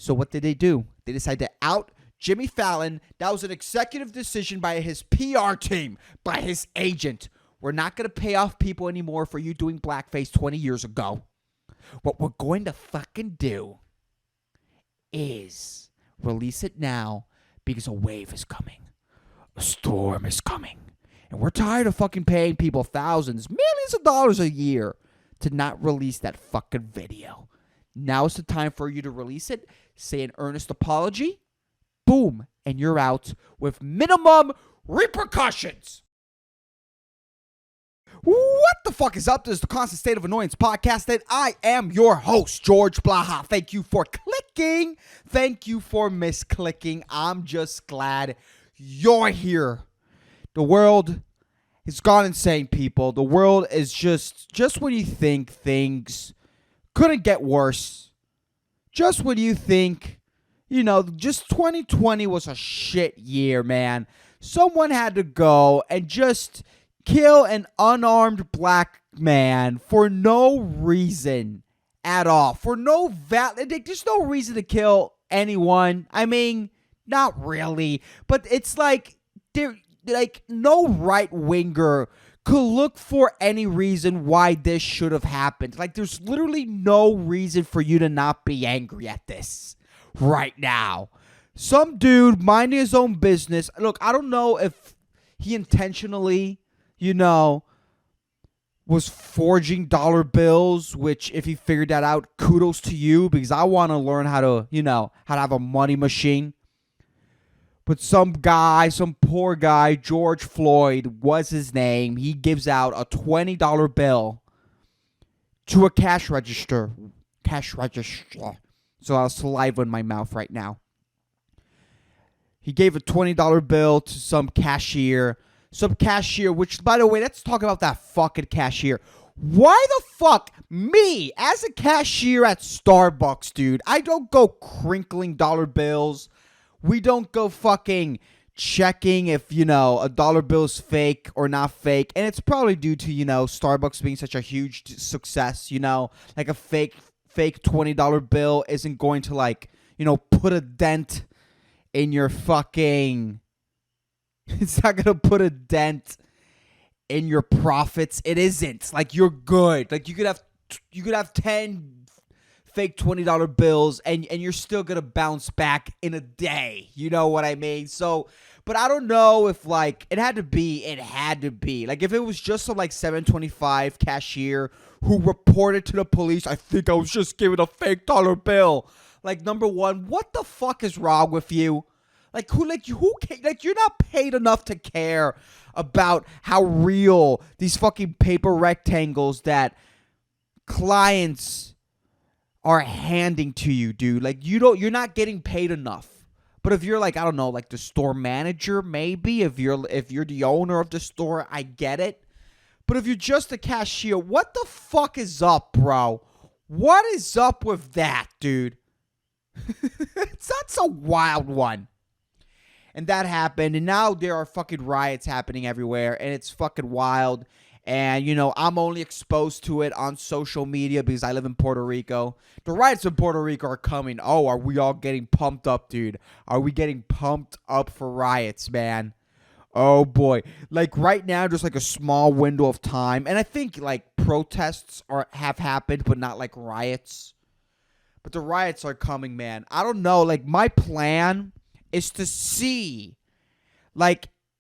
So what did they do? They decided to out Jimmy Fallon. That was an executive decision by his PR team, by his agent. We're not going to pay off people anymore for you doing blackface 20 years ago. What we're going to fucking do is release it now because a wave is coming. A storm is coming. And we're tired of fucking paying people thousands, millions of dollars a year to not release that fucking video. Now is the time for you to release it. Say an earnest apology. Boom. And you're out with minimum repercussions. What the fuck is up? This is the Constant State of Annoyance podcast, and I am your host, George Blaha. Thank you for clicking. Thank you for misclicking. I'm just glad you're here. The world has gone insane, people. The world is just when you think things couldn't get worse. Just when you think, just 2020 was a shit year, man. Someone had to go and just kill an unarmed black man for no reason at all. For no there's no reason to kill anyone. I mean, not really. But it's like no right-winger could look for any reason why this should have happened. Like, there's literally no reason for you to not be angry at this right now. Some dude minding his own business. Look, I don't know if he intentionally was forging dollar bills, which if he figured that out, kudos to you, because I want to learn how to have a money machine. But some poor guy, George Floyd was his name. He gives out a $20 bill to a cash register. So I have saliva in my mouth right now. He gave a $20 bill to some cashier, which, by the way, let's talk about that fucking cashier. Why the fuck, me, as a cashier at Starbucks, dude, I don't go crinkling dollar bills. We don't go fucking checking if, a dollar bill is fake or not fake. And it's probably due to, Starbucks being such a huge success, like a fake $20 bill isn't going to, put a dent in your fucking... It's not going to put a dent in your profits. It isn't. Like, you're good. Like, you could have 10 fake $20 bills and you're still going to bounce back in a day. You know what I mean? So, but I don't know if, it had to be. Like, if it was just some, 725 cashier who reported to the police, I think I was just given a fake dollar bill. Like, number one, what the fuck is wrong with you? You're not paid enough to care about how real these fucking paper rectangles that clients are handing to you, dude. You're not getting paid enough. But if you're the store manager, maybe if you're the owner of the store, I get it. But if you're just a cashier, what the fuck is up, bro? What is up with that, dude? That's a wild one. And that happened, and now there are fucking riots happening everywhere, and it's fucking wild. And, I'm only exposed to it on social media because I live in Puerto Rico. The riots in Puerto Rico are coming. Oh, are we all getting pumped up, dude? Are we getting pumped up for riots, man? Oh, boy. Right now, there's, a small window of time. And I think, protests have happened, but not, riots. But the riots are coming, man. I don't know. My plan is to see,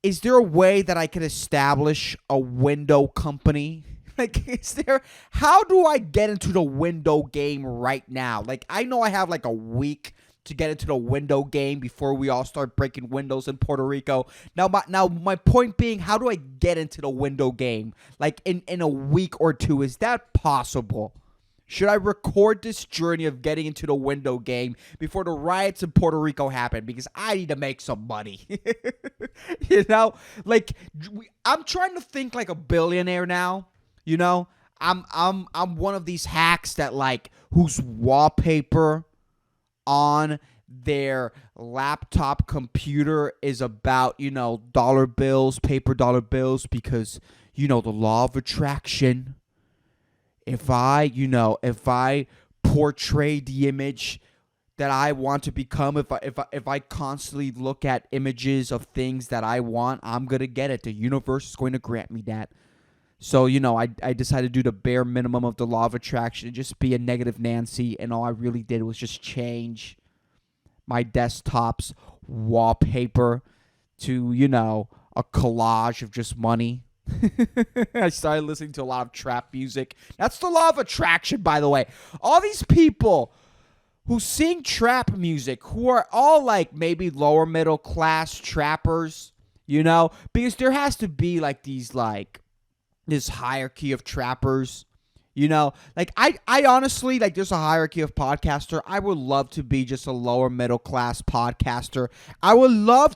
is there a way that I could establish a window company? How do I get into the window game right now? I know I have a week to get into the window game before we all start breaking windows in Puerto Rico. Now my point being, how do I get into the window game? In a week or two, is that possible? Should I record this journey of getting into the window game before the riots in Puerto Rico happen? Because I need to make some money. I'm trying to think like a billionaire now. I'm one of these hacks that whose wallpaper on their laptop computer is about, dollar bills, paper dollar bills, because, the law of attraction. If I portray the image that I want to become, if I constantly look at images of things that I want, I'm going to get it. The universe is going to grant me that. So, I decided to do the bare minimum of the law of attraction and just be a negative Nancy. And all I really did was just change my desktop's wallpaper to, a collage of just money. I started listening to a lot of trap music. That's the law of attraction, by the way. All these people who sing trap music, who are all like maybe lower middle class trappers, because there has to be like this hierarchy of trappers, like I honestly, like, there's a hierarchy of podcaster. I would love to be just a lower middle class podcaster. I would love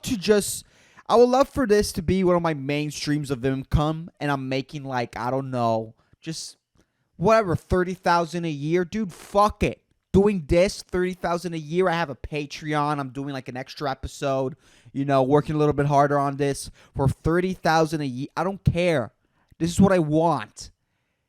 for this to be one of my main streams of income, and I'm making like, I don't know, just whatever, 30,000 a year, dude. Fuck it. Doing this, 30,000 a year. I have a Patreon. I'm doing like an extra episode, working a little bit harder on this for 30,000 a year. I don't care. This is what I want.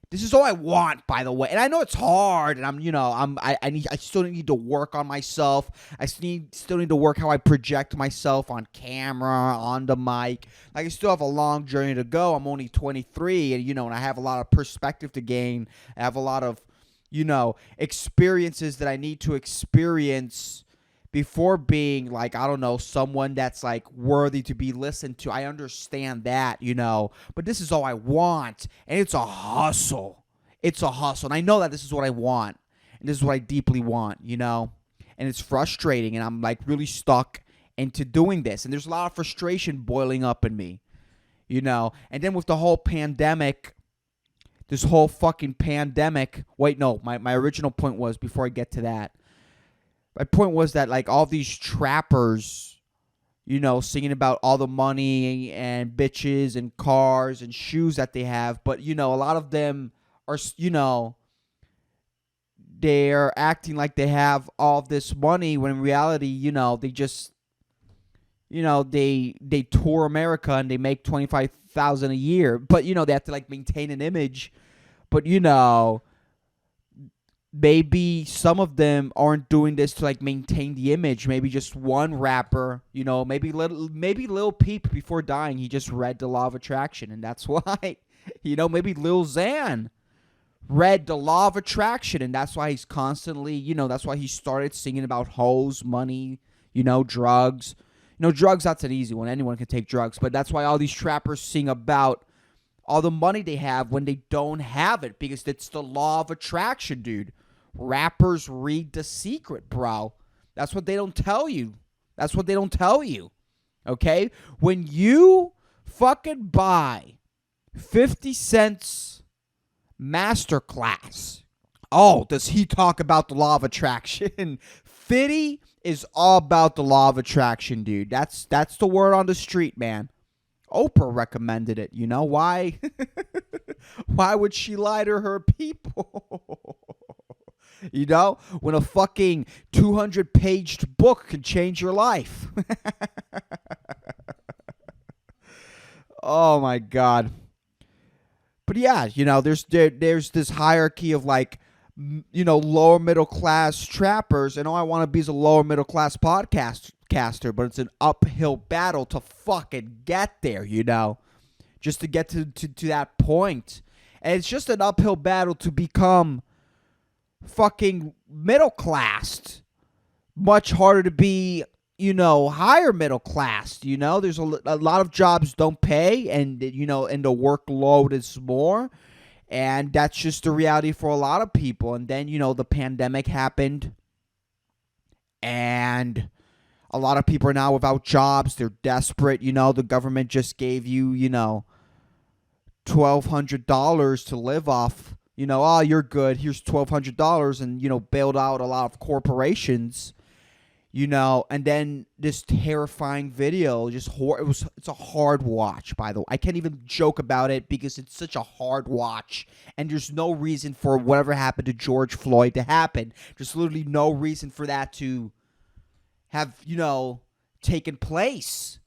This is all I want, by the way. And I know it's hard, and I still need to work on myself. I still need to work how I project myself on camera, on the mic. Like, I still have a long journey to go. I'm only 23, and and I have a lot of perspective to gain. I have a lot of experiences that I need to experience before being, like, I don't know, someone that's like worthy to be listened to. I understand that, but this is all I want, and it's a hustle. It's a hustle, and I know that this is what I want, and this is what I deeply want, and it's frustrating, and I'm like really stuck into doing this, and there's a lot of frustration boiling up in me, and then with the whole pandemic, this whole fucking pandemic. Wait, no, my original point was, before I get to that, my point was that, like, all these trappers, singing about all the money and bitches and cars and shoes that they have, but, a lot of them are, they're acting like they have all this money when in reality, they just, they tour America and they make $25,000 a year, but, they have to, like, maintain an image, but, maybe some of them aren't doing this to, like, maintain the image. Maybe just one rapper, maybe Lil Peep, before dying, he just read the law of attraction, and that's why, maybe Lil Xan read the law of attraction, and that's why he's constantly, that's why he started singing about hoes, money, drugs. Drugs, that's an easy one. Anyone can take drugs, but that's why all these trappers sing about all the money they have when they don't have it, because it's the law of attraction, dude. Rappers read The Secret, bro. That's what they don't tell you. That's what they don't tell you. Okay? When you fucking buy 50 Cent's masterclass, oh, does he talk about the law of attraction? 50 is all about the law of attraction, dude. That's the word on the street, man. Oprah recommended it. You know why? Why would she lie to her people? When a fucking 200-page book can change your life. Oh my God. But yeah, there's this hierarchy of, like, lower middle class trappers, and all I want to be is a lower middle class podcaster, but it's an uphill battle to fucking get there, just to get to that point. And it's just an uphill battle to become fucking middle class. Much harder to be, higher middle class. There's a lot of jobs don't pay, and and the workload is more, and that's just the reality for a lot of people. And then the pandemic happened, and a lot of people are now without jobs. They're desperate. The government just gave you, $1,200 to live off. Oh, you're good. Here's $1,200, and, bailed out a lot of corporations, and then this terrifying video, it's a hard watch, by the way. I can't even joke about it because it's such a hard watch, and there's no reason for whatever happened to George Floyd to happen. There's literally no reason for that to have, taken place.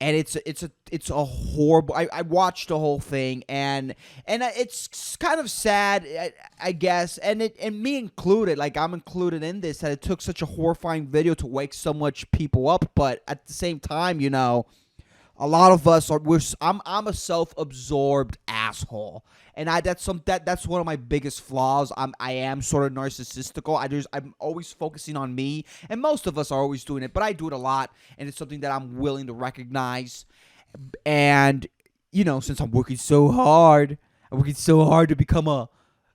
and it's a horrible. I watched the whole thing, and it's kind of sad, I guess, and me included. Like, I'm included in this, that it took such a horrifying video to wake so much people up. But at the same time, a lot of us are. I'm a self-absorbed asshole, and that's one of my biggest flaws. I am sort of narcissistical. I'm always focusing on me, and most of us are always doing it. But I do it a lot, and it's something that I'm willing to recognize. And since I'm working so hard to become a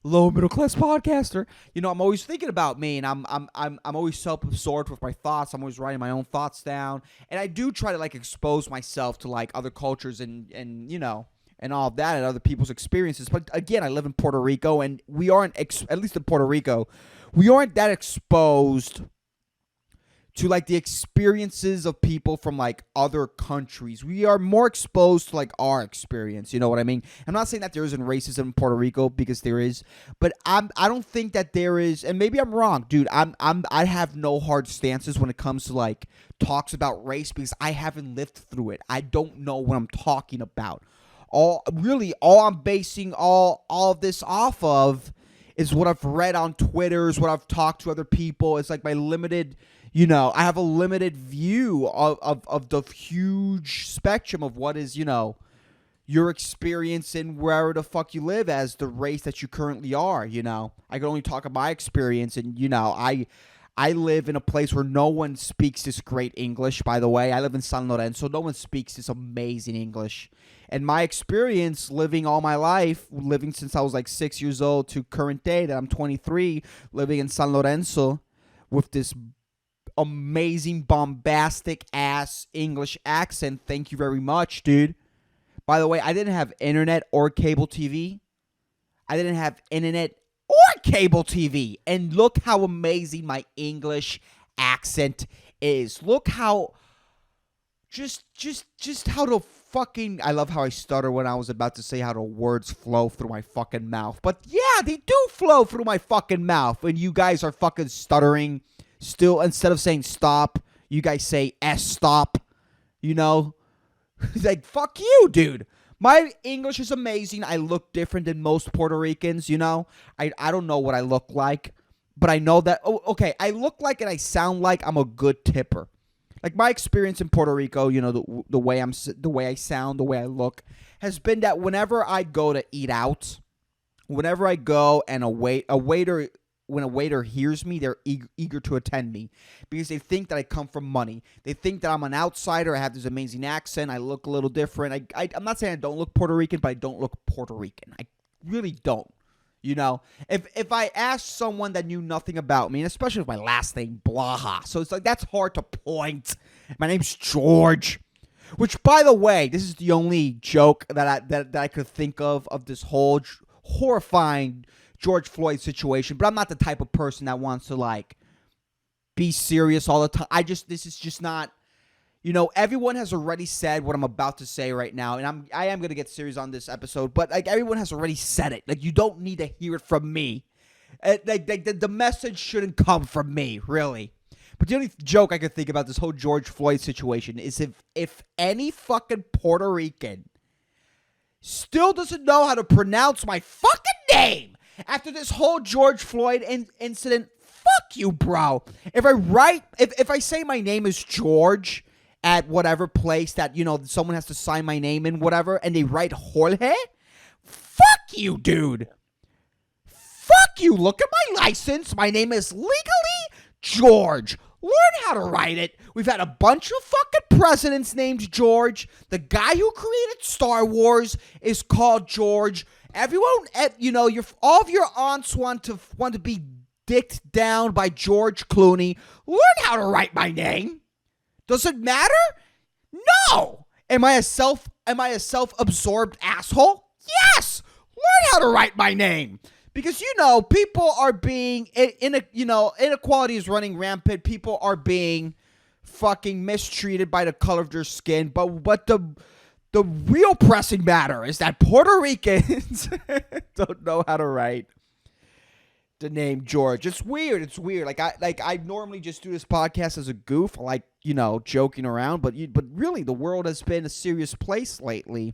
low middle class podcaster, I'm always thinking about me, and I'm always self-absorbed with my thoughts. I'm always writing my own thoughts down, and I do try to like expose myself to like other cultures and all of that and other people's experiences. But again, I live in Puerto Rico, and we aren't at least in Puerto Rico, we aren't that exposed to like the experiences of people from like other countries. We are more exposed to like our experience. You know what I mean? I'm not saying that there isn't racism in Puerto Rico, because there is, but I don't think that there is, and maybe I'm wrong, dude. I have no hard stances when it comes to like talks about race, because I haven't lived through it. I don't know what I'm talking about. All I'm basing all of this off of is what I've read on Twitter, is what I've talked to other people. It's like my limited, I have a limited view of the huge spectrum of what is, your experience in wherever the fuck you live as the race that you currently are. I can only talk about my experience, and, I live in a place where no one speaks this great English, by the way. I live in San Lorenzo. No one speaks this amazing English. And my experience living all my life, living since I was like 6 years old to current day that I'm 23, living in San Lorenzo with this amazing, bombastic ass English accent. Thank you very much, dude. By the way, I didn't have internet or cable TV. I didn't have internet or cable TV. And look how amazing my English accent is. Look how just how the fucking, I love how I stutter when I was about to say how the words flow through my fucking mouth. But yeah, they do flow through my fucking mouth. And you guys are fucking stuttering. Still, instead of saying stop, you guys say stop. Like, fuck you, dude. My English is amazing. I look different than most Puerto Ricans, I don't know what I look like, but I know that, okay, I look like and I sound like I'm a good tipper. Like, my experience in Puerto Rico, the way I sound, the way I look, has been that whenever I go to eat out, whenever I go and when a waiter hears me, they're eager to attend me, because they think that I come from money. They think that I'm an outsider. I have this amazing accent. I look a little different. I'm not saying I don't look Puerto Rican, but I don't look Puerto Rican. I really don't. If I asked someone that knew nothing about me, and especially with my last name, Blaha, so it's like, that's hard to point. My name's George, which, by the way, this is the only joke that I could think of this whole horrifying George Floyd situation. But I'm not the type of person that wants to like be serious all the time. This is just not, everyone has already said what I'm about to say right now, and I am going to get serious on this episode, but like, everyone has already said it. Like, you don't need to hear it from me. The message shouldn't come from me, really. But the only joke I could think about this whole George Floyd situation is if any fucking Puerto Rican still doesn't know how to pronounce my fucking name after this whole George Floyd incident, fuck you, bro. If I say my name is George at whatever place that, someone has to sign my name in, whatever, and they write Jorge, fuck you, dude. Fuck you. Look at my license. My name is legally George. Learn how to write it. We've had a bunch of fucking presidents named George. The guy who created Star Wars is called George. Everyone, all of your aunts want to be dicked down by George Clooney. Learn how to write my name. Does it matter? No. Am I a self-absorbed asshole? Yes. Learn how to write my name. Because, people are being, inequality is running rampant. People are being fucking mistreated by the color of their skin. But the real pressing matter is that Puerto Ricans don't know how to write. the name George. It's weird. It's weird. I normally just do this podcast as a goof, like, joking around, but really the world has been a serious place lately.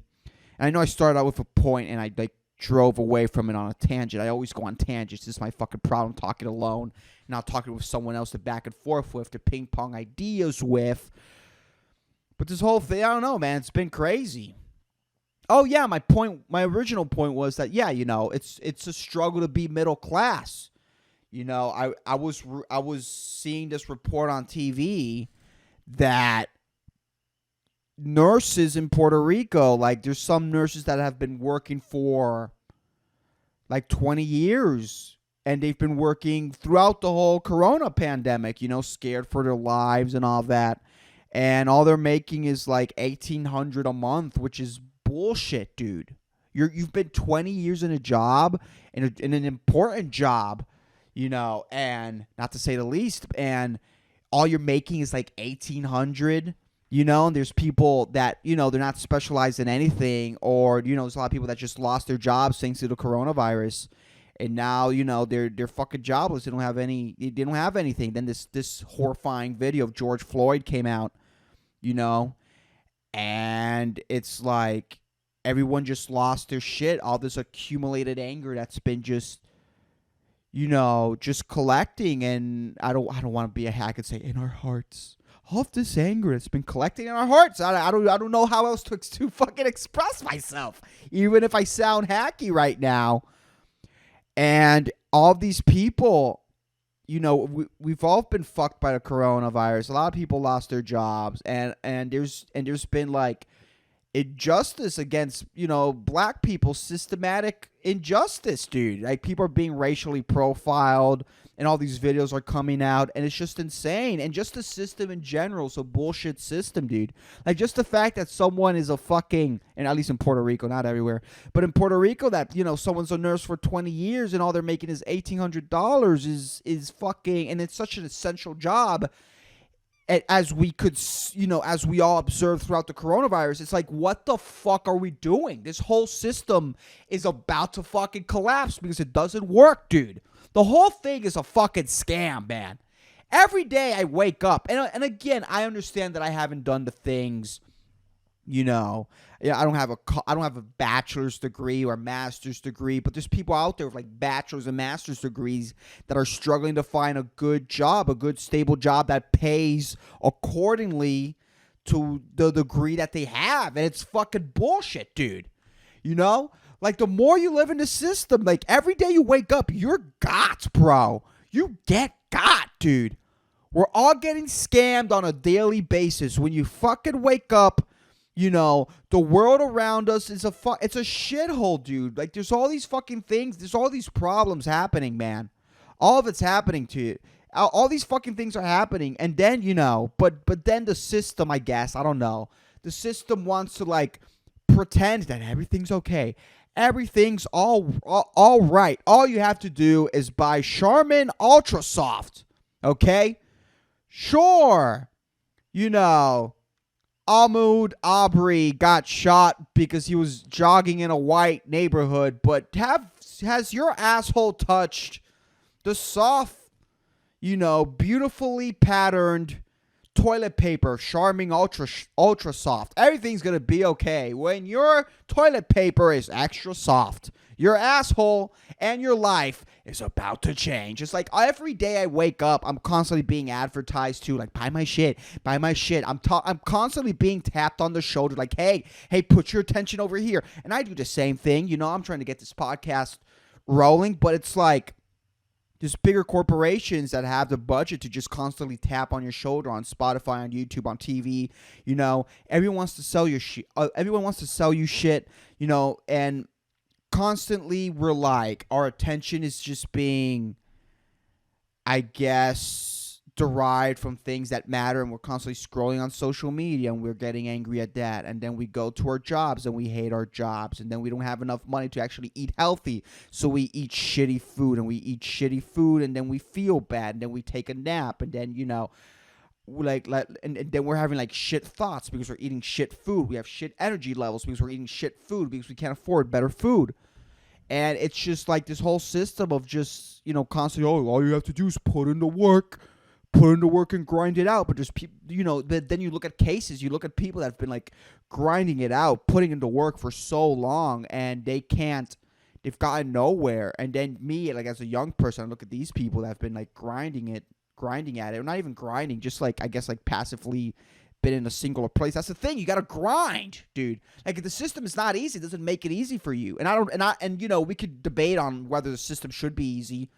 And I know I started out with a point and I drove away from it on a tangent. I always go on tangents. This is my fucking problem, talking alone, not talking with someone else to back and forth with, to ping pong ideas with. But this whole thing, I don't know, man. It's been crazy. Oh yeah, my original point was that it's a struggle to be middle class. I was seeing this report on TV that nurses in Puerto Rico, like there's some nurses that have been working for like 20 years and they've been working throughout the whole corona pandemic, scared for their lives and all that. And all they're making is like $1,800 a month, which is bullshit, dude. You've been 20 years in a job, in an important job, and not to say the least, and all you're making is like $1,800. And there's people that, they're not specialized in anything, or, there's a lot of people that just lost their jobs thanks to the coronavirus. And now, they're fucking jobless. They don't have anything. Then this horrifying video of George Floyd came out, and it's like everyone just lost their shit. All this accumulated anger that's been just collecting. And I don't want to be a hack and say in our hearts. All of this anger that's been collecting in our hearts. I don't know how else to fucking express myself, even if I sound hacky right now. And all these people, we've all been fucked by the coronavirus. A lot of people lost their jobs, and there's been like injustice against black people, systematic injustice, dude. Like people are being racially profiled, and all these videos are coming out, and it's just insane. And just the system in general, so bullshit system, dude. Like just the fact that someone is a fucking, and at least in Puerto Rico, not everywhere, but in Puerto Rico that, someone's a nurse for 20 years and all they're making is $1,800 is fucking, and it's such an essential job. As we could, as we all observed throughout the coronavirus, it's like, what the fuck are we doing? This whole system is about to fucking collapse because it doesn't work, dude. The whole thing is a fucking scam, man. Every day I wake up, and again, I understand that I haven't done the things, I don't have a bachelor's degree or a master's degree, but there's people out there with like bachelor's and master's degrees that are struggling to find a good job, a good stable job that pays accordingly to the degree that they have. And it's fucking bullshit, dude. Like the more you live in the system, like every day you wake up, you're got, bro. You get got, dude. We're all getting scammed on a daily basis. When you fucking wake up, the world around us is it's a shithole, dude. Like there's all these fucking things. There's all these problems happening, man. All of it's happening to you. All these fucking things are happening. And then, but then the system, I guess, I don't know. The system wants to like pretend that everything's okay. Everything's all right. All you have to do is buy Charmin Ultra Soft. Okay? Sure. Ahmaud Arbery got shot because he was jogging in a white neighborhood, but has your asshole touched the soft, beautifully patterned toilet paper, Charmin Ultra Soft? Everything's going to be okay when your toilet paper is extra soft. Your asshole and your life is about to change. It's like every day I wake up, I'm constantly being advertised to, like, buy my shit. I'm constantly being tapped on the shoulder, like, hey, put your attention over here. And I do the same thing. I'm trying to get this podcast rolling, but it's like there's bigger corporations that have the budget to just constantly tap on your shoulder on Spotify, on YouTube, on TV. Everyone wants to sell your shit. Everyone wants to sell you shit. And constantly we're like, our attention is just being, I guess, derived from things that matter, and we're constantly scrolling on social media and we're getting angry at that. And then we go to our jobs and we hate our jobs, and then we don't have enough money to actually eat healthy, so we eat shitty food, and then we feel bad, and then we take a nap, and then and then we're having like shit thoughts because we're eating shit food. We have shit energy levels because we're eating shit food because we can't afford better food. And it's just like this whole system of just, constantly, oh, all you have to do is put in the work and grind it out. But just people, then you look at cases, you look at people that have been like grinding it out, putting into work for so long, and they've gotten nowhere. And then me, like as a young person, I look at these people that have been like grinding at it, or not even grinding, just like, I guess, like passively been in a singular place. That's the thing. You got to grind, dude. Like the system is not easy. It doesn't make it easy for you. And we could debate on whether the system should be easy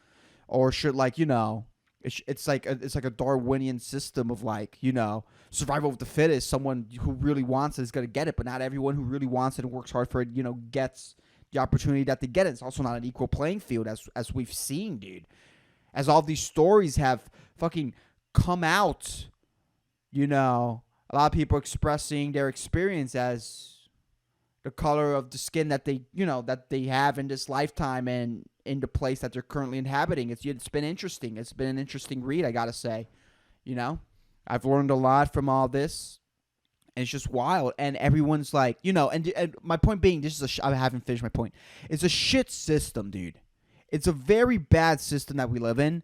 or should, like, it's like a Darwinian system of, like, survival of the fittest. Someone who really wants it is going to get it, but not everyone who really wants it and works hard for it, gets the opportunity that they get. It's also not an equal playing field, as we've seen, dude. As all these stories have fucking come out, a lot of people expressing their experience as the color of the skin that they have in this lifetime and in the place that they're currently inhabiting. It's been interesting. It's been an interesting read, I gotta say. I've learned a lot from all this, and it's just wild. And everyone's like, and my point being, I haven't finished my point. It's a shit system, dude. It's a very bad system that we live in,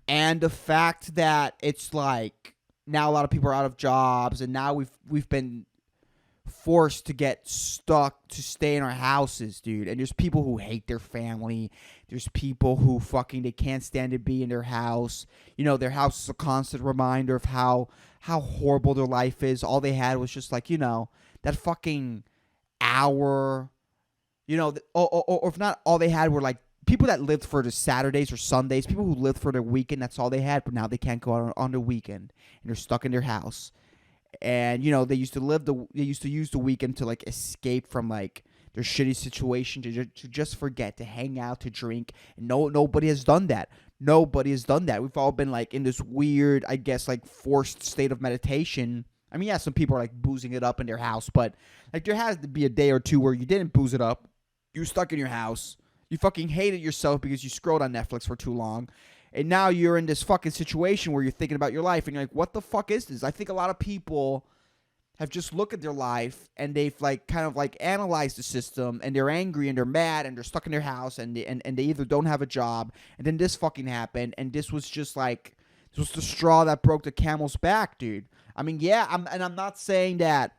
and the fact that it's like, now a lot of people are out of jobs, and now we've been forced to get stuck to stay in our houses, dude. And there's people who hate their family. There's people who they can't stand to be in their house. Their house is a constant reminder of how horrible their life is. All they had was just like, that fucking hour, or if not, all they had were like people that lived for the Saturdays or Sundays, people who lived for the weekend. That's all they had, but now they can't go out on the weekend, and they're stuck in their house. And they used to use the weekend to like escape from like their shitty situation, to just forget, to hang out, to drink. And nobody has done that. Nobody has done that. We've all been like in this weird, I guess, like forced state of meditation. I mean, yeah, some people are like boozing it up in their house, but like there has to be a day or two where you didn't booze it up. You were stuck in your house. You fucking hated yourself because you scrolled on Netflix for too long. And now you're in this fucking situation where you're thinking about your life and you're like, what the fuck is this? I think a lot of people have just looked at their life and they've like kind of like analyzed the system, and they're angry and they're mad and they're stuck in their house, and they either don't have a job, and then this fucking happened, and this was the straw that broke the camel's back, dude. I mean, yeah, I'm not saying that.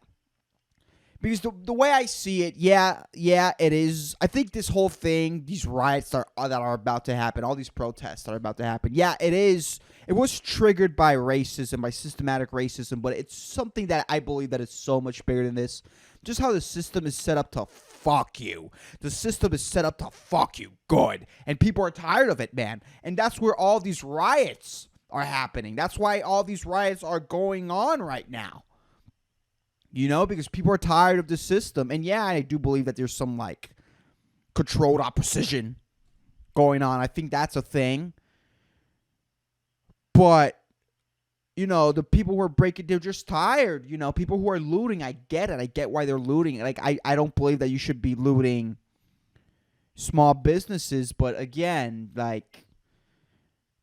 Because the way I see it, yeah, it is. I think this whole thing, these riots that are about to happen, all these protests that are about to happen, yeah, it is. It was triggered by racism, by systematic racism, but it's something that I believe that is so much bigger than this. Just how the system is set up to fuck you. The system is set up to fuck you good. And people are tired of it, man. And that's where all these riots are happening. That's why all these riots are going on right now. Because people are tired of the system. And yeah, I do believe that there's some like controlled opposition going on. I think that's a thing. But, the people who are breaking, they're just tired. People who are looting, I get it. I get why they're looting. Like, I don't believe that you should be looting small businesses. But again, like,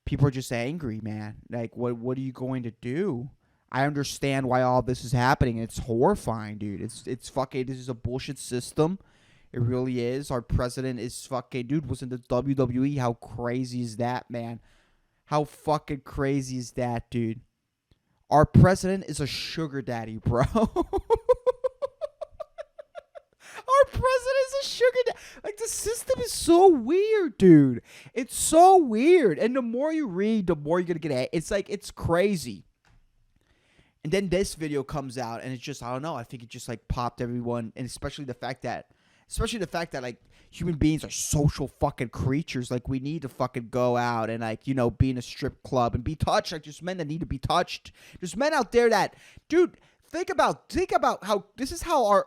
people are just angry, man. Like, what are you going to do? I understand why all this is happening. It's horrifying, dude. It's fucking, this is a bullshit system. It really is. Our president is fucking, dude, was in the WWE. How crazy is that, man? How fucking crazy is that, dude? Our president is a sugar daddy, bro. Our president is a sugar daddy. Like, the system is so weird, dude. It's so weird. And the more you read, the more you're going to get at. It's like, it's crazy. And then this video comes out, and it's just, I don't know, I think it just like popped everyone, and especially the fact that like human beings are social fucking creatures. Like, we need to fucking go out and like, be in a strip club and be touched. Like, there's men that need to be touched. There's men out there that, dude, think about how this is how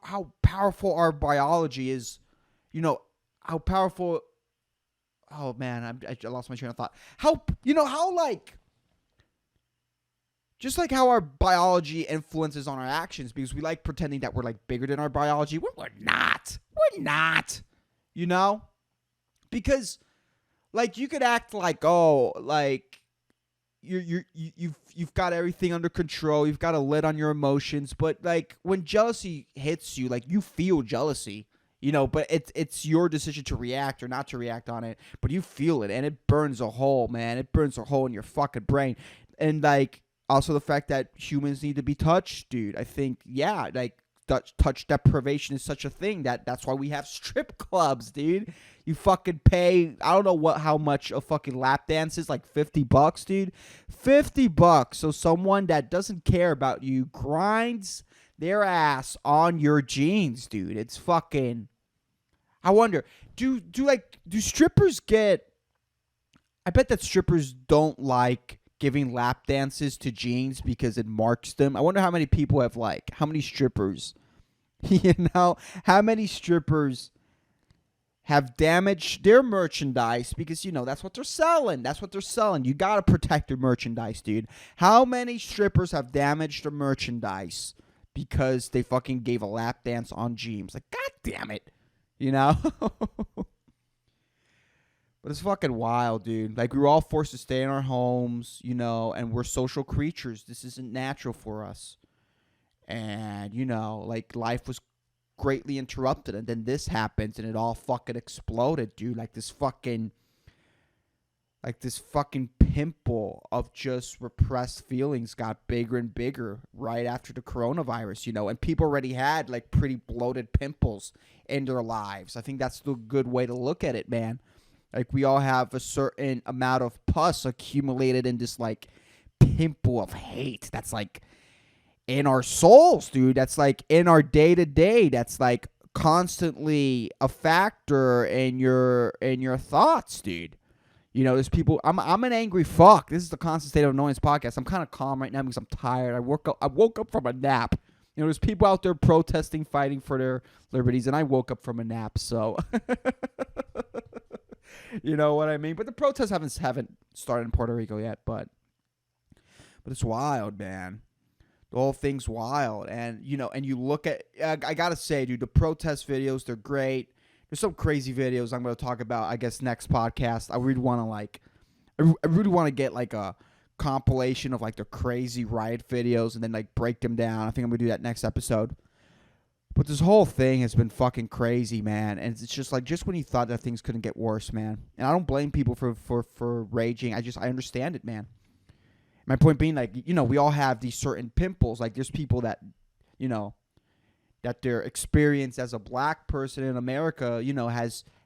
how powerful our biology is. How powerful. Oh man, I lost my train of thought. How like. Just like how our biology influences on our actions, because we like pretending that we're like bigger than our biology. We're not. We're not. Because like you could act like, oh, like you've got everything under control. You've got a lid on your emotions, but like when jealousy hits you, like you feel jealousy. But it's your decision to react or not to react on it. But you feel it, and it burns a hole, man. It burns a hole in your fucking brain. And like also the fact that humans need to be touched, dude. I think like touch deprivation is such a thing that's why we have strip clubs, dude. You fucking pay, I don't know how much a fucking lap dance is, like $50, dude. $50. So someone that doesn't care about you grinds their ass on your jeans, dude. It's fucking. I wonder, do strippers get? I bet that strippers don't like giving lap dances to jeans because it marks them. I wonder how many people have how many strippers, how many strippers have damaged their merchandise because, that's what they're selling. That's what they're selling. You got to protect their merchandise, dude. How many strippers have damaged their merchandise because they fucking gave a lap dance on jeans? Like, God damn it. But it's fucking wild, dude. Like, we were all forced to stay in our homes, and we're social creatures. This isn't natural for us. And, like, life was greatly interrupted, and then this happens, and it all fucking exploded, dude. Like this fucking pimple of just repressed feelings got bigger and bigger right after the coronavirus, and people already had, like, pretty bloated pimples in their lives. I think that's the good way to look at it, man. Like, we all have a certain amount of pus accumulated in this, like, pimple of hate that's, like, in our souls, dude. That's, like, in our day-to-day. That's, like, constantly a factor in your thoughts, dude. There's people. I'm an angry fuck. This is the Constant State of Annoyance podcast. I'm kind of calm right now because I'm tired. I woke up from a nap. There's people out there protesting, fighting for their liberties, and I woke up from a nap. So, you know what I mean? But the protests haven't started in Puerto Rico yet. But it's wild, man. The whole thing's wild. And, and you look at, I got to say, dude, the protest videos, they're great. There's some crazy videos I'm going to talk about, I guess, next podcast. I really want to get, like, a compilation of, like, the crazy riot videos and then, like, break them down. I think I'm going to do that next episode. But this whole thing has been fucking crazy, man. And it's just, like, just when you thought that things couldn't get worse, man. And I don't blame people for raging. I understand it, man. My point being, like, we all have these certain pimples. Like, there's people that, that their experience as a black person in America,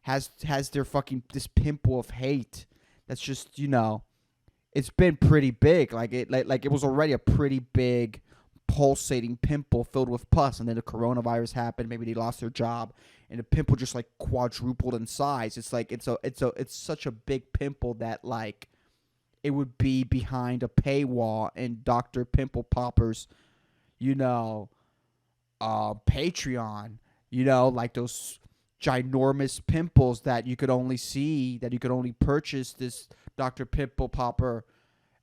has their fucking, this pimple of hate. That's just, it's been pretty big. Like, it was already a pretty big pulsating pimple filled with pus. And then the coronavirus happened. Maybe they lost their job. And the pimple just, like, quadrupled in size. It's like, it's such a big pimple that, like, it would be behind a paywall in Dr. Pimple Popper's, Patreon, like those ginormous pimples that you could only purchase this Dr. Pimple Popper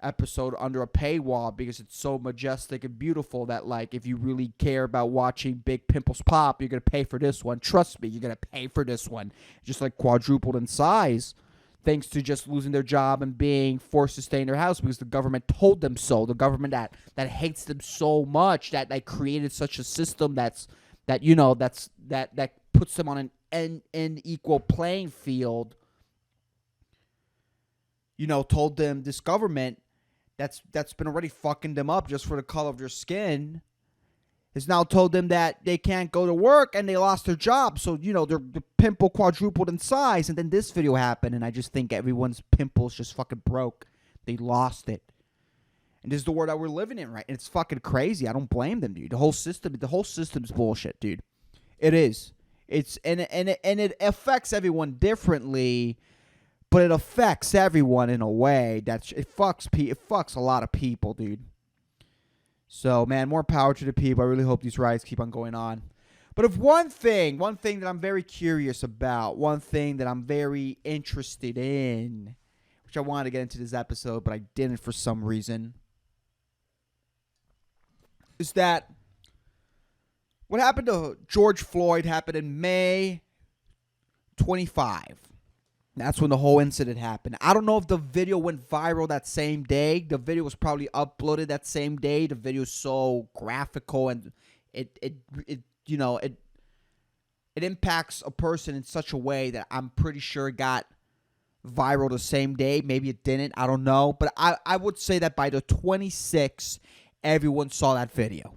episode under a paywall because it's so majestic and beautiful that, like, if you really care about watching big pimples pop, you're going to pay for this one. Trust me, you're going to pay for this one. Just, like, quadrupled in size. Thanks to just losing their job and being forced to stay in their house because the government told them so. The government that hates them so much that they created such a system that puts them on an equal playing field. Told them, this government that's been already fucking them up just for the color of their skin has now told them that they can't go to work and they lost their job. So, their pimple quadrupled in size. And then this video happened, and I just think everyone's pimples just fucking broke. They lost it. And this is the world that we're living in, right? And it's fucking crazy. I don't blame them, dude. The whole system's bullshit, dude. It is. And it affects everyone differently, but it affects everyone in a way that it fucks a lot of people, dude. So, man, more power to the people. I really hope these riots keep on going on. But if one thing that I'm very curious about, one thing that I'm very interested in, which I wanted to get into this episode, but I didn't for some reason, is that what happened to George Floyd happened in May 25. That's when the whole incident happened. I don't know if the video went viral that same day. The video was probably uploaded that same day. The video is so graphical and it it impacts a person in such a way that I'm pretty sure it got viral the same day. Maybe it didn't. I don't know. But I would say that by the 26th, everyone saw that video.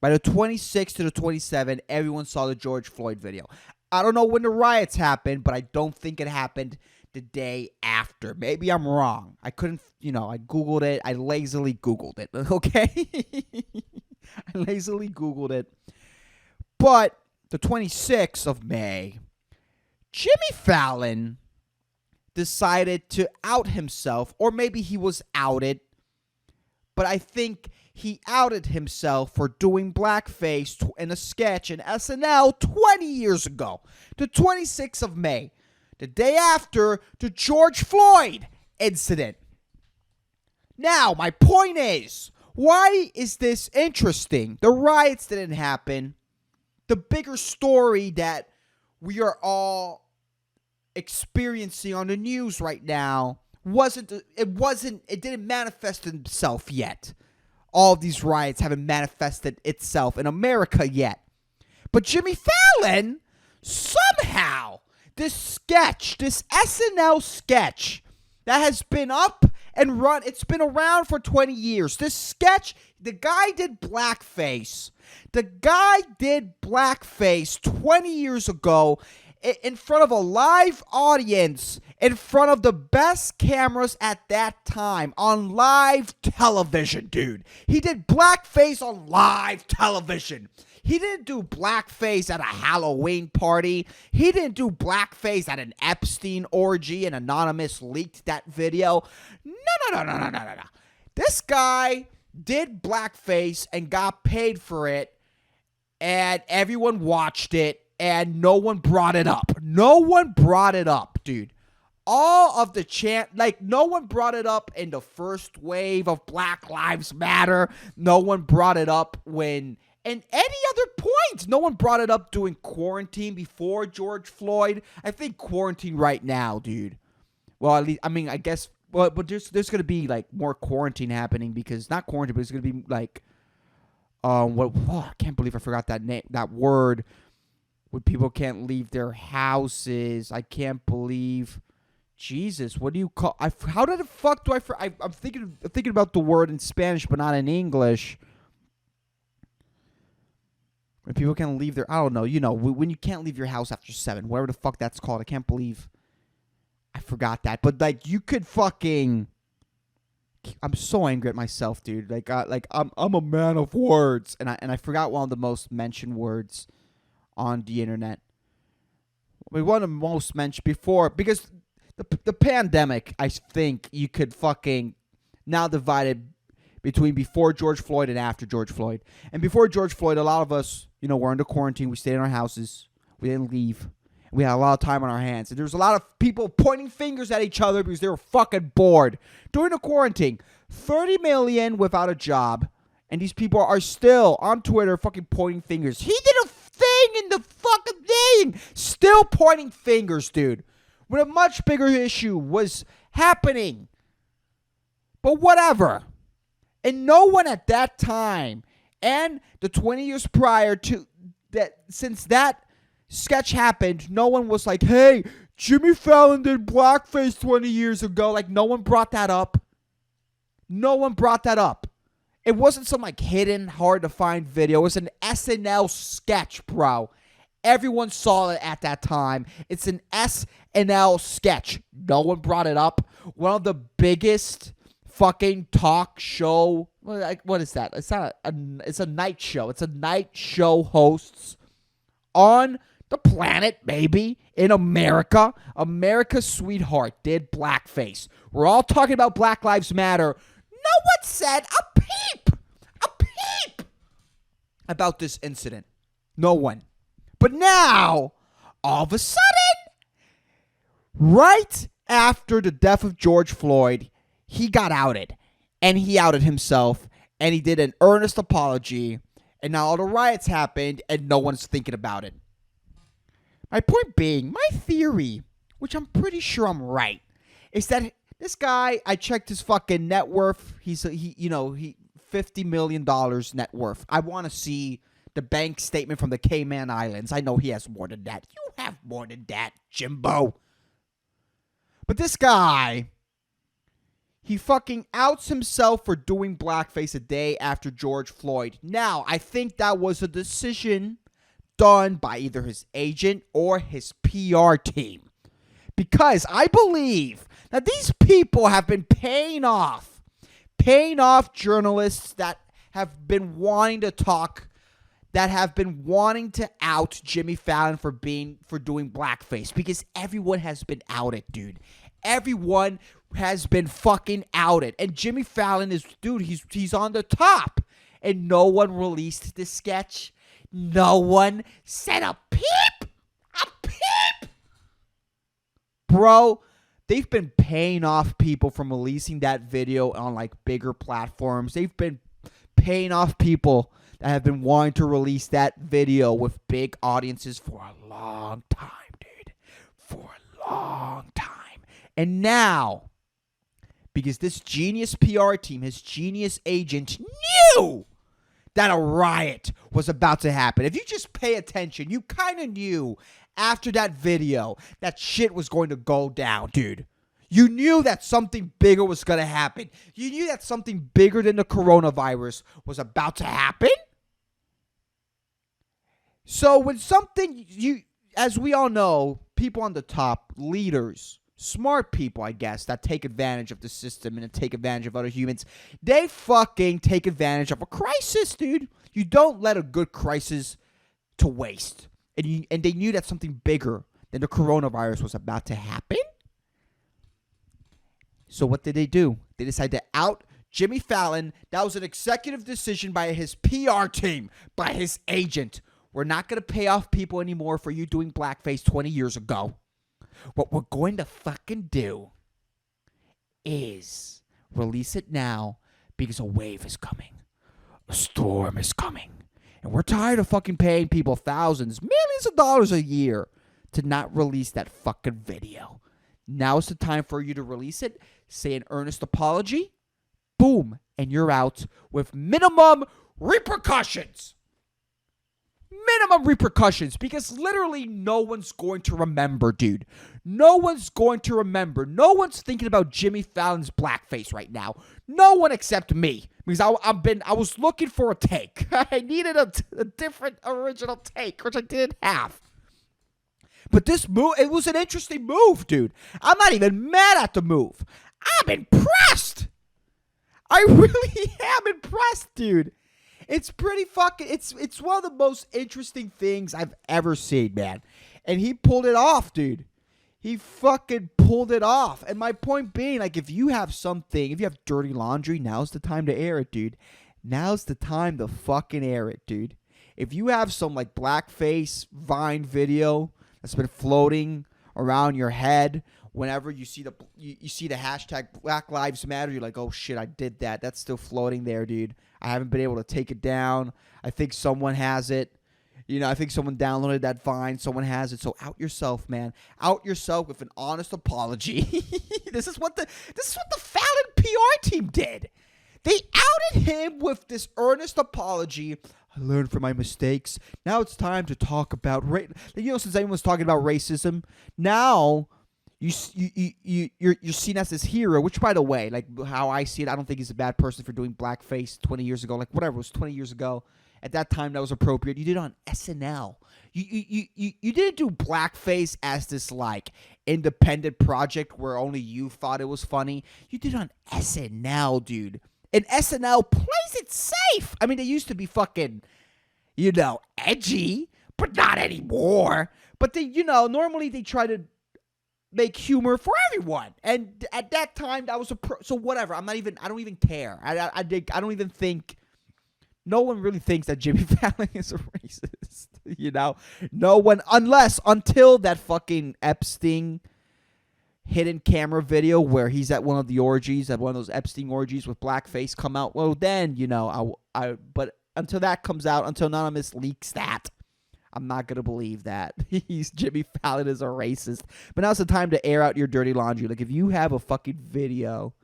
By the 26th to the 27th, everyone saw the George Floyd video. I don't know when the riots happened, but I don't think it happened the day after. Maybe I'm wrong. I couldn't, I Googled it. I lazily Googled it, okay? I lazily Googled it. But the 26th of May, Jimmy Fallon decided to out himself, or maybe he was outed, but I think he outed himself for doing blackface in a sketch in SNL 20 years ago. The 26th of May, the day after the George Floyd incident. Now, my point is, why is this interesting? The riots didn't happen. The bigger story that we are all experiencing on the news right now it didn't manifest itself yet. All of these riots haven't manifested itself in America yet. But Jimmy Fallon, somehow, this SNL sketch that has been up and run, it's been around for 20 years. This sketch, the guy did blackface. The guy did blackface 20 years ago in front of a live audience, in front of the best cameras at that time, on live television, dude. He did blackface on live television. He didn't do blackface at a Halloween party. He didn't do blackface at an Epstein orgy and Anonymous leaked that video. No. This guy did blackface and got paid for it, and everyone watched it. And no one brought it up. No one brought it up, dude. All of the no one brought it up in the first wave of Black Lives Matter. No one brought it up in any other points. No one brought it up during quarantine before George Floyd. I think quarantine right now, dude. Well, at least, I guess, but there's going to be, more quarantine happening because, not quarantine, but it's going to be, I can't believe I forgot that word. When people can't leave their houses. I can't believe. Jesus, what do you call? How the fuck do I'm thinking about the word in Spanish, but not in English. When people can't leave their, I don't know. When you can't leave your house after 7, whatever the fuck that's called. I can't believe I forgot that. But you could fucking. I'm so angry at myself, dude. I'm a man of words, and I forgot one of the most mentioned words on the internet. One of the most mentioned before, because the pandemic, I think you could fucking now divide it between before George Floyd and after George Floyd. And before George Floyd, a lot of us, we're under quarantine. We stayed in our houses. We didn't leave. We had a lot of time on our hands. And there was a lot of people pointing fingers at each other because they were fucking bored. During the quarantine, 30 million without a job. And these people are still on Twitter fucking pointing fingers. He did a thing in the fucking thing. Still pointing fingers, dude. When a much bigger issue was happening. But whatever. And no one at that time and the 20 years prior to that, since that sketch happened, no one was like, hey, Jimmy Fallon did blackface 20 years ago. No one brought that up. No one brought that up. It wasn't some hidden, hard to find video. It was an SNL sketch, bro. Everyone saw it at that time. It's an SNL sketch. No one brought it up. One of the biggest fucking talk show. What is that? It's not. It's a night show. It's a night show hosts on the planet, maybe in America. America's sweetheart did blackface. We're all talking about Black Lives Matter. No one said a peep about this incident. No one. But now, all of a sudden, right after the death of George Floyd, he got outed. And he outed himself. And he did an earnest apology. And now all the riots happened and no one's thinking about it. My point being, my theory, which I'm pretty sure I'm right, is that this guy, I checked his fucking net worth. He $50 million net worth. I want to see the bank statement from the Cayman Islands. I know he has more than that. You have more than that, Jimbo. But this guy, he fucking outs himself for doing blackface a day after George Floyd. Now, I think that was a decision done by either his agent or his PR team. Because I believe that these people have been paying off journalists that have been wanting to talk, that have been wanting to out Jimmy Fallon for doing blackface, because everyone has been outed, dude. Everyone has been fucking outed, and Jimmy Fallon is, dude, he's on the top, and no one released this sketch. No one said a peep, bro. They've been paying off people from releasing that video on like bigger platforms. They've been paying off people that have been wanting to release that video with big audiences for a long time, dude. For a long time. And now, because this genius PR team, his genius agent, knew that a riot was about to happen. If you just pay attention, you kind of knew after that video that shit was going to go down, dude. You knew that something bigger was going to happen. You knew that something bigger than the coronavirus was about to happen. So when something, as we all know, people on the top, leaders, smart people, I guess, that take advantage of the system and take advantage of other humans, they fucking take advantage of a crisis, dude. You don't let a good crisis to waste. And they knew that something bigger than the coronavirus was about to happen. So what did they do? They decided to out Jimmy Fallon. That was an executive decision by his PR team, by his agent. We're not going to pay off people anymore for you doing blackface 20 years ago. What we're going to fucking do is release it now because a wave is coming. A storm is coming. And we're tired of fucking paying people thousands, millions of dollars a year to not release that fucking video. Now is the time for you to release it. Say an earnest apology. Boom. And you're out with minimum repercussions. Minimum repercussions, because literally no one's going to remember, dude. No one's going to remember. No one's thinking about Jimmy Fallon's blackface right now. No one except me, because I was looking for a take. I needed a different original take, which I didn't have. But this move, it was an interesting move, dude. I'm not even mad at the move. I'm impressed. I really am impressed, dude. It's pretty fucking, it's one of the most interesting things I've ever seen, man. And he pulled it off, dude. He fucking pulled it off. And my point being, like, if you have something, if you have dirty laundry, now's the time to air it, dude. Now's the time to fucking air it, dude. If you have some, like, blackface Vine video that's been floating around your head, whenever you see the hashtag Black Lives Matter, you're like, oh shit, I did that. That's still floating there, dude. I haven't been able to take it down. I think someone has it. You know, I think someone downloaded that Vine. Someone has it. So out yourself, man. Out yourself with an honest apology. This is what the Fallon PR team did. They outed him with this earnest apology. I learned from my mistakes. Now it's time to talk about since everyone's talking about racism, now you're seen as this hero, which, by the way, like how I see it, I don't think he's a bad person for doing blackface 20 years ago. Like, whatever, it was 20 years ago. At that time, that was appropriate. You did it on SNL. You didn't do blackface as this, like, independent project where only you thought it was funny. You did it on SNL, dude. And SNL plays it safe. I mean, they used to be fucking, edgy, but not anymore. But they, normally they try to make humor for everyone. And at that time, that was so whatever. I don't even care. I don't even think, no one really thinks that Jimmy Fallon is a racist. No one, until that fucking Epstein hidden camera video where he's at one of the orgies, at one of those Epstein orgies with blackface come out. Well, then, but until that comes out, until Anonymous leaks that, I'm not going to believe that Jimmy Fallon is a racist. But now's the time to air out your dirty laundry. Like, if you have a fucking video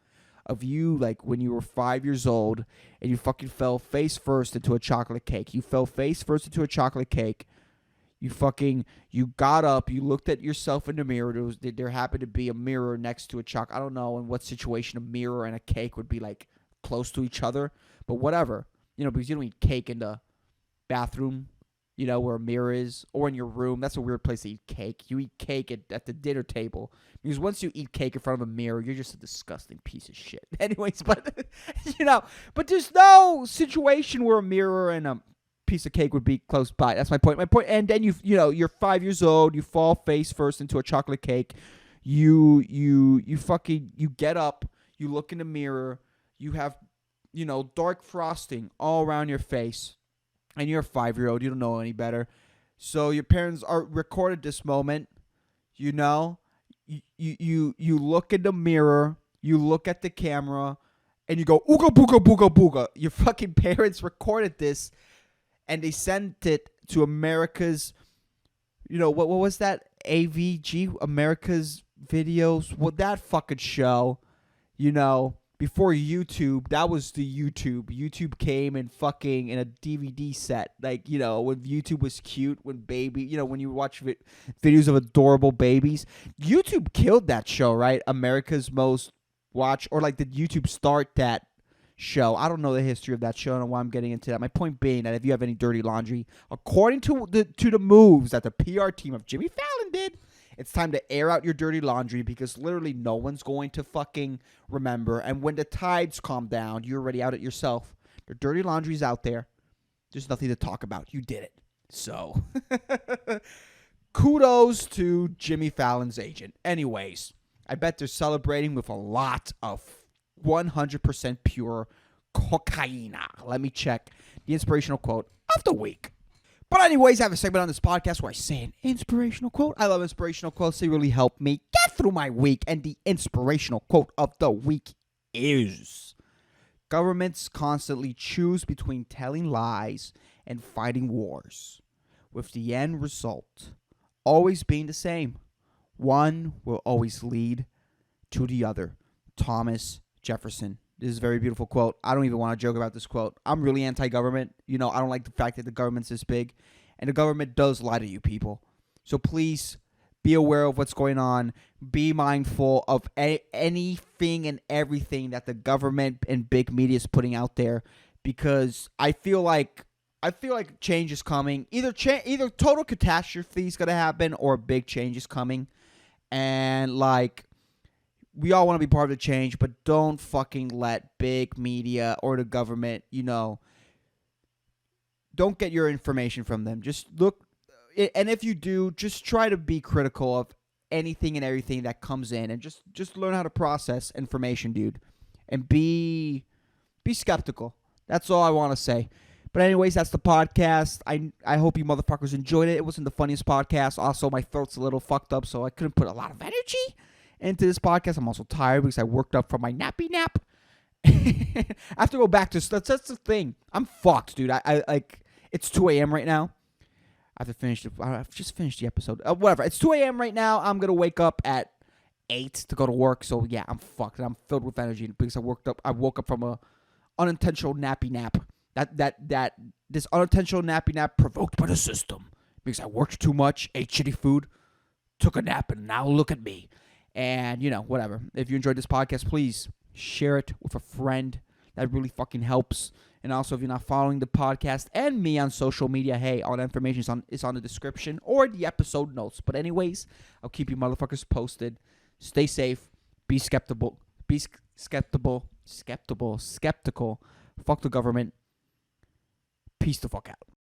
of you, like, when you were 5 years old and you fucking fell face first into a chocolate cake. You fell face first into a chocolate cake. You got up, you looked at yourself in the mirror. There happened to be a mirror next to a chocolate. I don't know in what situation a mirror and a cake would be, like, close to each other. But whatever. Because you don't eat cake in the bathroom, where a mirror is, or in your room. That's a weird place to eat cake. You eat cake at the dinner table, because once you eat cake in front of a mirror, you're just a disgusting piece of shit. Anyways, but but there's no situation where a mirror and a piece of cake would be close by. That's my point. And then you're 5 years old, you fall face first into a chocolate cake. You get up, you look in the mirror, you have dark frosting all around your face. And you're a 5-year-old, you don't know any better. So your parents are recorded this moment, you look in the mirror, you look at the camera, and you go, ooga booga booga booga. Your fucking parents recorded this, and they sent it to America's, what was that? AVG, America's Videos, that fucking show, before YouTube. That was the YouTube. YouTube came in a DVD set. Like, when YouTube was cute, when when you watch videos of adorable babies. YouTube killed that show, right? America's Most Watched, or like did YouTube start that show? I don't know the history of that show. I don't know why I'm getting into that. My point being that if you have any dirty laundry, according to the moves that the PR team of Jimmy Fallon did, it's time to air out your dirty laundry, because literally no one's going to fucking remember. And when the tides calm down, you're already out it yourself. The dirty laundry's out there. There's nothing to talk about. You did it. So, kudos to Jimmy Fallon's agent. Anyways, I bet they're celebrating with a lot of 100% pure cocaine. Let me check the inspirational quote of the week. But anyways, I have a segment on this podcast where I say an inspirational quote. I love inspirational quotes. They really help me get through my week. And the inspirational quote of the week is: governments constantly choose between telling lies and fighting wars, with the end result always being the same. One will always lead to the other. Thomas Jefferson. This is a very beautiful quote. I don't even want to joke about this quote. I'm really anti-government. I don't like the fact that the government's this big. And the government does lie to you people. So please be aware of what's going on. Be mindful of anything and everything that the government and big media is putting out there. Because I feel like change is coming. Either total catastrophe is going to happen, or a big change is coming. And we all want to be part of the change, but don't fucking let big media or the government, don't get your information from them. Just look, and if you do, just try to be critical of anything and everything that comes in, and just learn how to process information, dude, and be skeptical. That's all I want to say. But anyways, that's the podcast. I hope you motherfuckers enjoyed it. It wasn't the funniest podcast. Also, my throat's a little fucked up, so I couldn't put a lot of energy into this podcast. I'm also tired because I worked up from my nappy nap. I have to go back to that's the thing. I'm fucked, dude. I it's 2 a.m. right now. I've just finished the episode. Whatever. It's 2 a.m. right now. I'm gonna wake up at 8 to go to work. So yeah, I'm fucked. I'm filled with energy because I woke up from a unintentional nappy nap. This unintentional nappy nap provoked by the system because I worked too much, ate shitty food, took a nap, and now look at me. And, whatever. If you enjoyed this podcast, please share it with a friend. That really fucking helps. And also, if you're not following the podcast and me on social media, hey, all that information is on the description or the episode notes. But anyways, I'll keep you motherfuckers posted. Stay safe. Be skeptical. Skeptical. Fuck the government. Peace the fuck out.